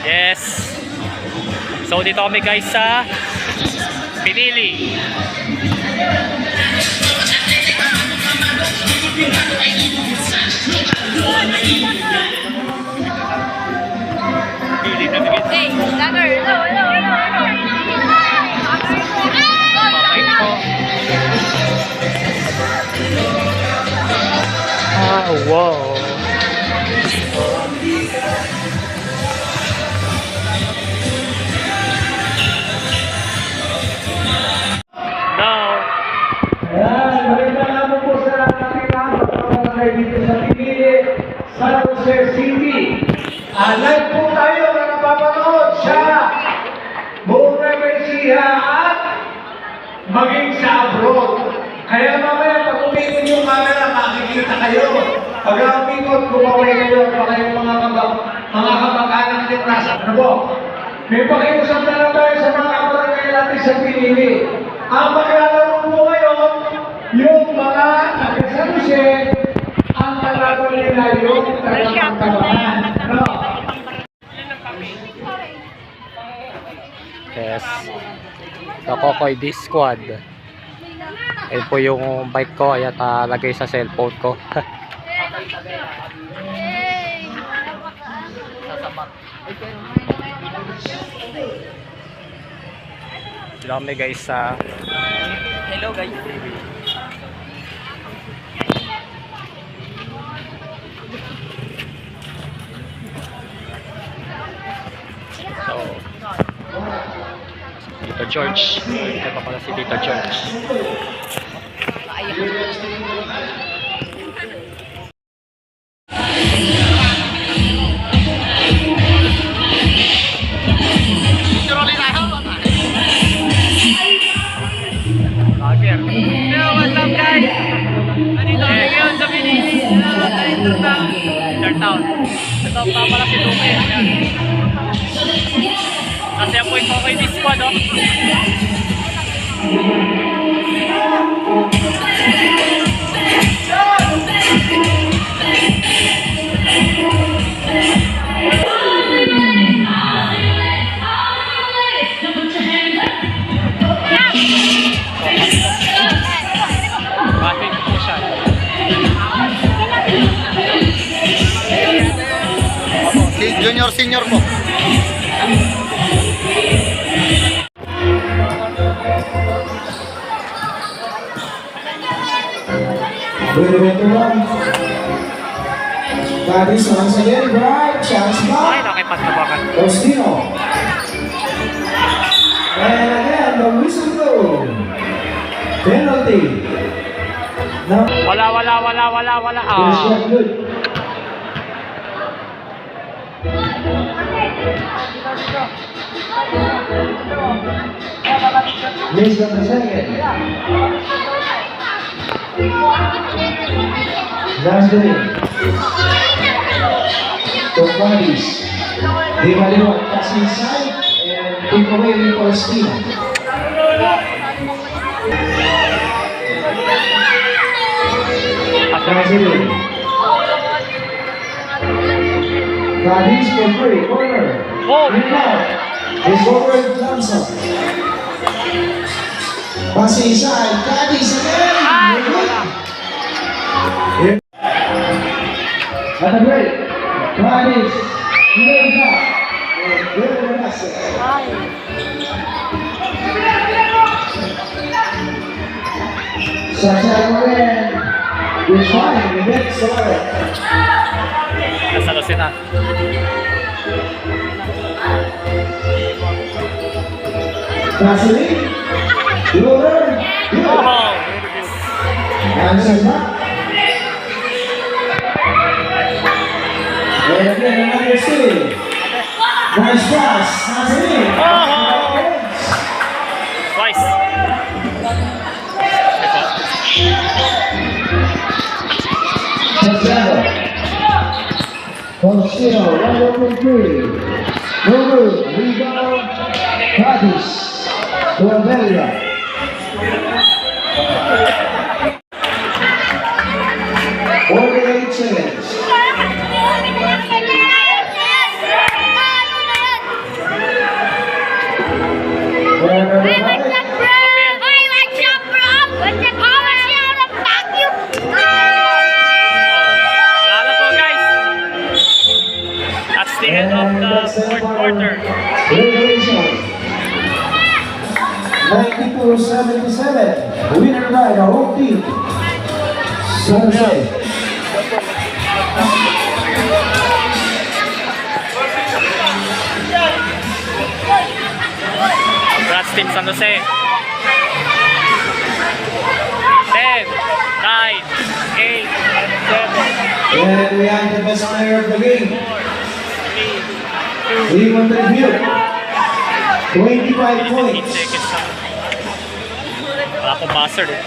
Yes. So dito kami guys sa Pinili. Hey, Lager, hello. Okay po. Wow. Ayan, magandang hapon po sa ating lahat mga dito sa Pinili, San Jose City. Live po tayo na napapanood sa buong Nueva at maging sa abroad. Kaya mamaya pag umikot yung camera, makikita kayo. Pag umikot, kumaway kayo pa kayong mga kamag-anak din nasa ano. May pakiusap na lang tayo sa mga kabarangay natin sa Pinili. Ang maglalaro po ngayon, yung mga San Jose, ang kalaro nila yung taga-Pagkabahan. No? Yes. The Kokoy D Squad. Ayun po yung bike ko. Ayan, lagay sa cellphone ko. Dito kami guys sa hello guys. So Tito George. Ito pa pala si Tito George. Hello, what's up guys? Nandito kami ngayon sa Pinili, sa Intertown. Ito pa pala si Dume. Kasi ako yung Kokoy D Squad, oh. Junior senior po. That is once again, right? Chance Ay, back. nakipagtabakan. Ostino. And again, the whistle blow. Penalty. Now, Wala. here's your good. Miss on the second. Last inning. Two bodies. Di Maliwan pass inside and take away with Ostino. Last inning. Bodies for free, corner. Oh! And now, it's over Johnson. Pass inside, Cadiz again. Ay, Good. At the break, Cadiz, lays up. And good pass. Santiago again. He's fine, he gets the ball. Nasa Lucena na. Vaseline, Lower, Oh! answer back. And again, another steal. Nice pass, Vaseline. Twice. Santiago. Faustino, 1-3. No good. Rebound. Cadiz. To Avelia. 48 seconds. fourth quarter. Regulation. 92-77. Winner by the home team. San Jose. Congrats Team San Jose. 10, 9, 8, 7, And we have the best player of the game. 3, 2, We want the review. 25 8 points. seconds na. Wala akong buzzer eh.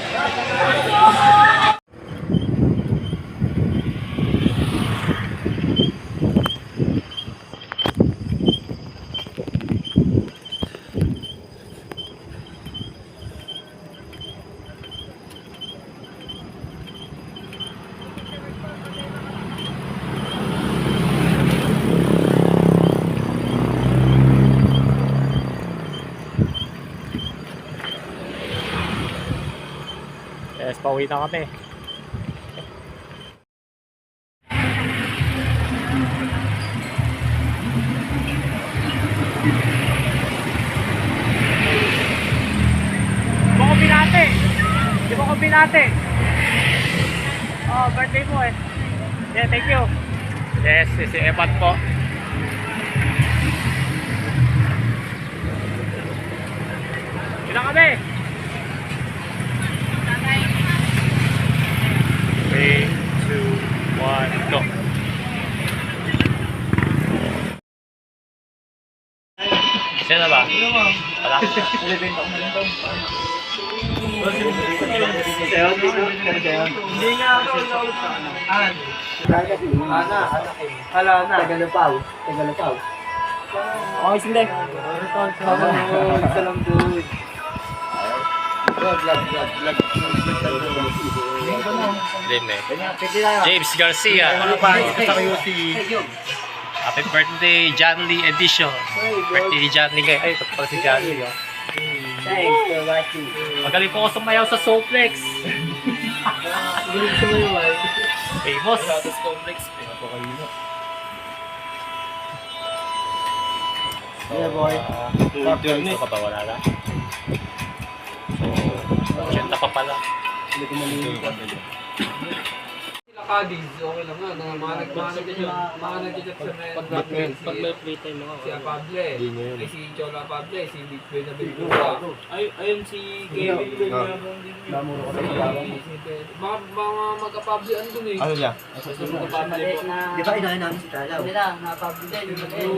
Yes, pauwi na kami. Di ba ko binate? Di ba ko binate? Oh, birthday mo eh. Yeah, thank you. Yes, si Evan po. Yun na kami. 3, 2, 1, go. Sino na ba? Wala. Hindi nga ako Ana. Tagalapaw. Okay, sindi. Salam dude. Lim eh. James Garcia. Happy birthday, John Lee edition. Birthday ni John Lee. Ay, ito pala si John Lee. Oh. Thanks for watching. Magaling po ako sumayaw sa Soplex. Famous. Yeah, boy. Ito pa ba? Wala na? So, 80 pa pala. Hindi ko malinis. Sila Cadiz, okay lang nga. Mga nag-chat sa Pag may free time ako. si Apable, ay si Chola Apable, si Bitcoin na Bilbao. Ayun si Kevin Benyamin din. Namuro ko na Mga mag-Apable andun eh. Ano niya? Mag-Apable po. Di ba inahin namin si Talaw? Hindi na, na-Apable din. Di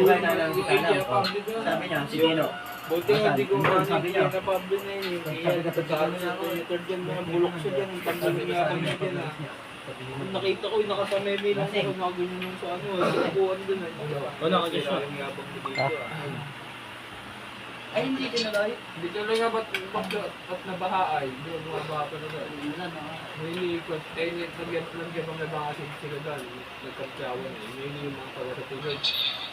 ba inahin namin si Talaw? Sabi niya, si Gino. Buti nga, di ko Sabi niya. na Apable na yun. Kaya nagkakaroon na ako. Third dyan, mga bulok siya dyan. Pagdating nga kami dyan ah. Nakita ko yung nakasameme lang ako, nakaganyan yung sa ano, sa upuan dun eh. O, nakagyan siya. Yung yabang mo dito ah. Ay, hindi tinuloy. Hindi ka lang nga ba't at nabaha ay, doon nabaha pa na doon. Nilikot, eh, nagyan pang nabaha sila doon, nagkatsawan eh. Ngayon yung mga tawa sa tulad,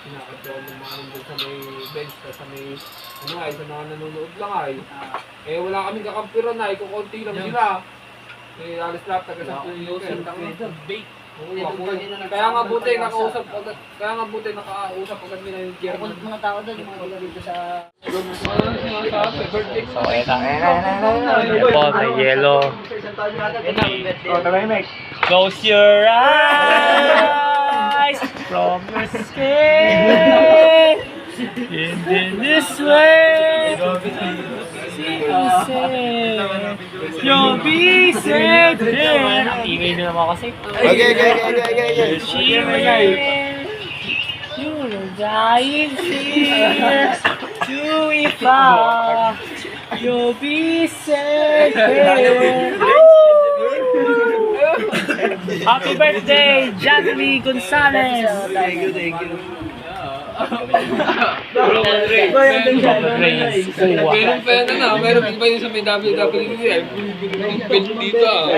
kinakatsawan ng mga nandun sa may bench, sa may, ano ay, sa mga nanonood lang ay. Eh, wala kaming kakampiran ay, kukunti lang sila. Eh, alis lahat, taga-sampu yung bake. Kaya nga buti nakausap agad. Kaya nga buti nakausap agad nila yung chairman. Mga tao doon, yung mga taga dito sa... Birthday So, ito. Ayan po, may yellow. Close your eyes from your skin. In this way, you'll be safe here. Ang ingay nyo naman kasi. Okay. You'll die in fear. To iba, you'll be safe here. Happy birthday, John Lee Gonzalez. Thank you. Meron pa yan na, meron pa yun sa may WWE ay yung pin dito ah.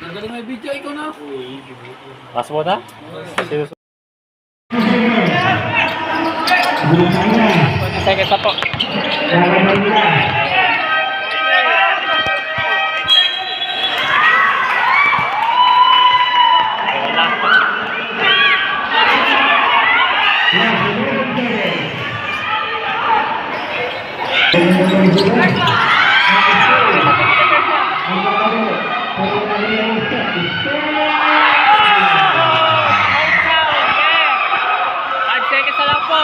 Nagaling may video, ikaw na. Pas mo na? Second pa po. Wala. Seconds na lang po.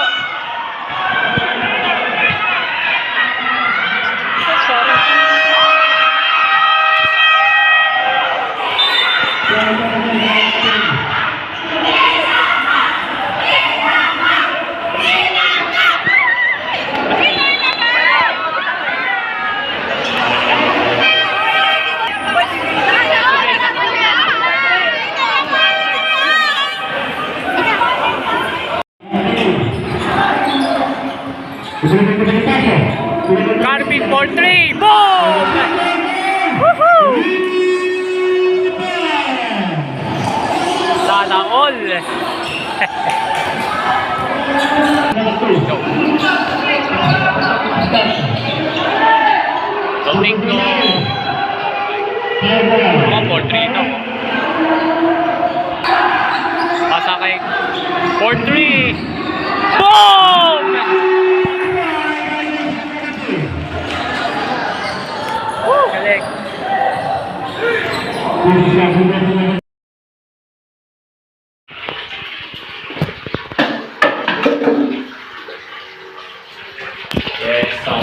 Carpet for 3. Boom! Woohoo! Sana all. Domingo. Mga for 3 ito. Pasa kay for 3. Boom! Galing. Yes, so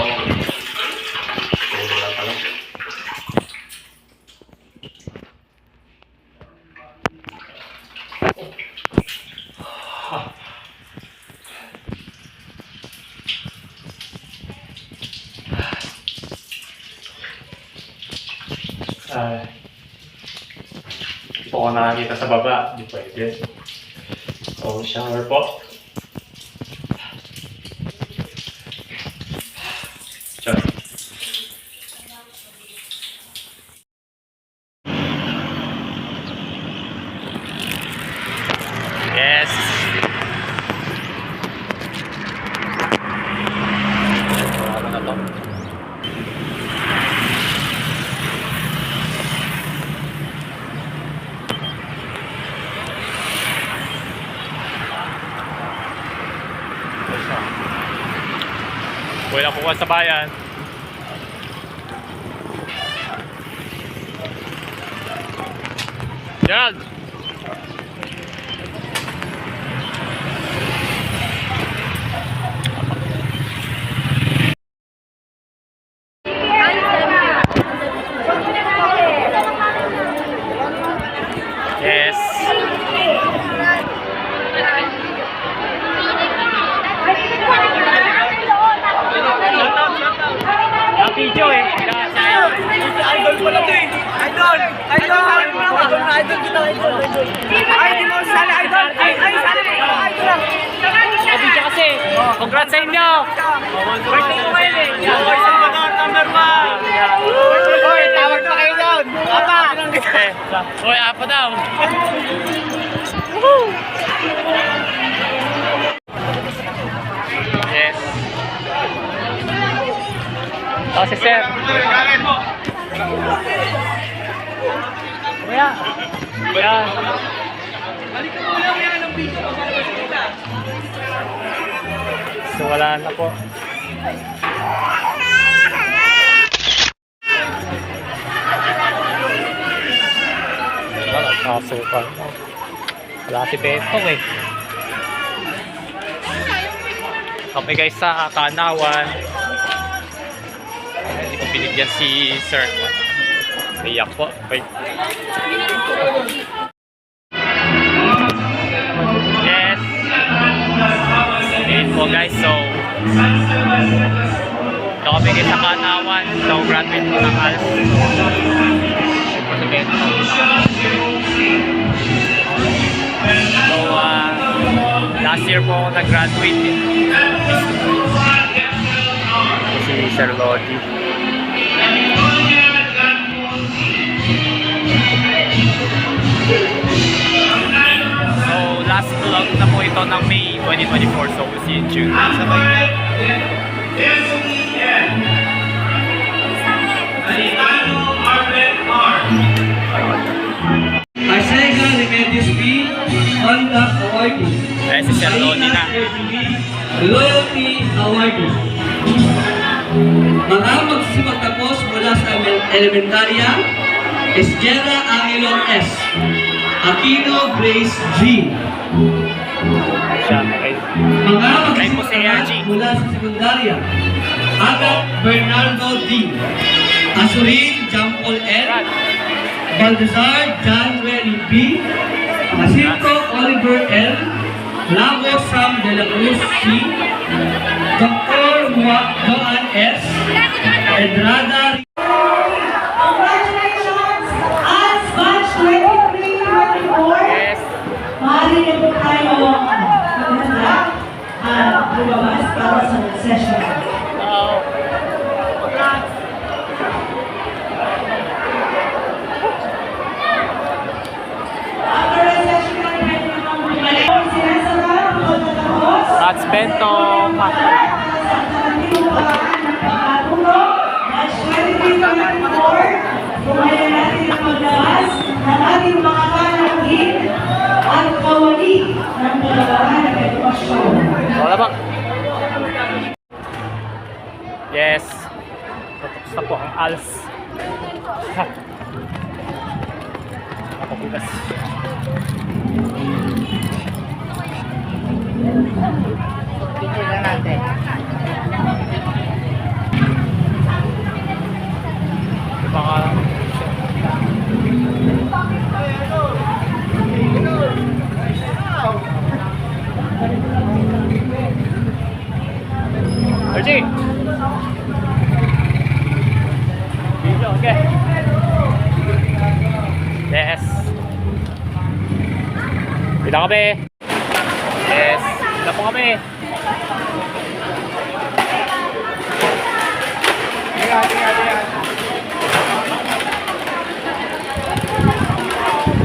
hindi po ako nakakita sa baba. Hindi pwede. So, shower po. Diyan. Yes. Ano na to? Wala po sa bayan. Gerald! Yes. Video eh. Idol ko lang eh. Idol kita, idol. Ay, di mo sali, idol. Ay, sali, idol lang. Video kasi. Congrats sa inyo. Birthday ko ngayon eh. Boy, Salvador, number 1. Boy, tawag pa kayo doon. Apa? Hoy, apa daw. Yes. Si sir. Kuya. Kuya. So wala na po. Wala, nakasukan. Wala si Beto eh. Kami guys sa Kanawan. Hindi ko binigyan si sir. Iyak po. Wait. Yes. Ayun po guys. So, ito kami guys sa Kanawan. So, graduate po ng ALS. So, last year po ako nag-graduate. Si Sir Lodi. So, last vlog na po ito ng May 2024. So, we'll see you in June. Arcega Remedios B, Conduct Awardee. Eh, si Sir Lodi na. Loyalty Awardee. Mga magsisimagtapos mula sa elementarya, Esguerra Angelo S. Aquino Grace G. Siya, okay. Mga Try mo si magsisimagtapos RG. mula sa sekundarya, Agat Bernardo D. Asurin Jampol N. Baltazar John Renny B. Jacinto Oliver L. Lagos Sam de la Cruz C. Dr. Joan S. Edrada Congratulations! As batch 23-24, Yes. maaari na po tayo maganda lumabas para sa session. After the session, pwede naman bumalik. Sinasara ang pagtatapos. Rats Bentong. Kumaya natin ang maglabas ng ating mga kanahin at kawali ng paglabahan ng edukasyon. Wala ba? Yes. Tapos na po ang ALS. Ha. Nakabugas. Yung mga Archie! Video, okay. Yes. Bila kami. Yes. Bila po kami.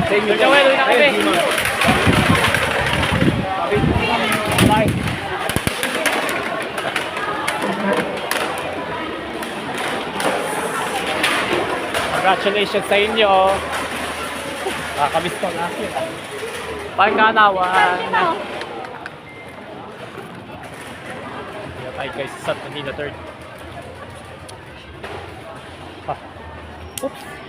Thank you, Joel. Bila kami. Bye. Congratulations sa inyo. Nakakamiss ko na. Panganawan. Kaya tayo guys sa Manila 3rd. Oops.